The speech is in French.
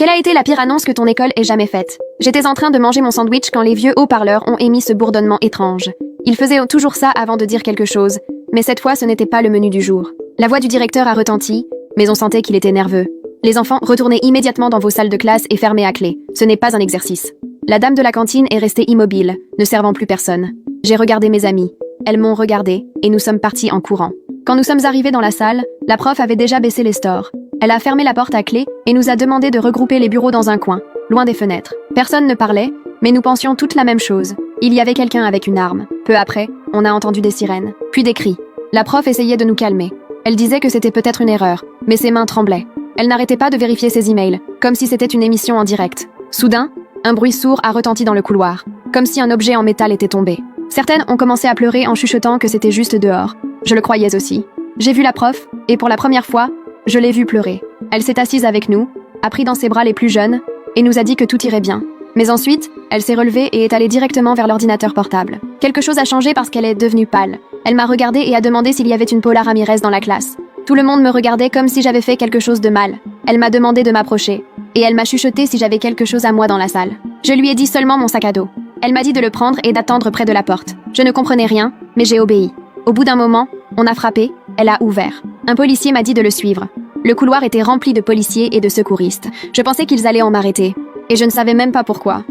Quelle a été la pire annonce que ton école ait jamais faite? J'étais en train de manger mon sandwich quand les vieux haut-parleurs ont émis ce bourdonnement étrange. Ils faisaient toujours ça avant de dire quelque chose, mais cette fois ce n'était pas le menu du jour. La voix du directeur a retenti, mais on sentait qu'il était nerveux. Les enfants, retournez immédiatement dans vos salles de classe et fermez à clé. Ce n'est pas un exercice. La dame de la cantine est restée immobile, ne servant plus personne. J'ai regardé mes amies. Elles m'ont regardé, et nous sommes partis en courant. Quand nous sommes arrivés dans la salle, la prof avait déjà baissé les stores. Elle a fermé la porte à clé et nous a demandé de regrouper les bureaux dans un coin, loin des fenêtres. Personne ne parlait, mais nous pensions toutes la même chose. Il y avait quelqu'un avec une arme. Peu après, on a entendu des sirènes, puis des cris. La prof essayait de nous calmer. Elle disait que c'était peut-être une erreur, mais ses mains tremblaient. Elle n'arrêtait pas de vérifier ses emails, comme si c'était une émission en direct. Soudain, un bruit sourd a retenti dans le couloir, comme si un objet en métal était tombé. Certaines ont commencé à pleurer en chuchotant que c'était juste dehors. Je le croyais aussi. J'ai vu la prof, et pour la première fois, je l'ai vue pleurer. Elle s'est assise avec nous, a pris dans ses bras les plus jeunes, et nous a dit que tout irait bien. Mais ensuite, elle s'est relevée et est allée directement vers l'ordinateur portable. Quelque chose a changé parce qu'elle est devenue pâle. Elle m'a regardée et a demandé s'il y avait une Paula Ramirez dans la classe. Tout le monde me regardait comme si j'avais fait quelque chose de mal. Elle m'a demandé de m'approcher, et elle m'a chuchoté si j'avais quelque chose à moi dans la salle. Je lui ai dit seulement mon sac à dos. Elle m'a dit de le prendre et d'attendre près de la porte. Je ne comprenais rien, mais j'ai obéi. Au bout d'un moment, on a frappé, elle a ouvert. Un policier m'a dit de le suivre. Le couloir était rempli de policiers et de secouristes. Je pensais qu'ils allaient en m'arrêter. Et je ne savais même pas pourquoi.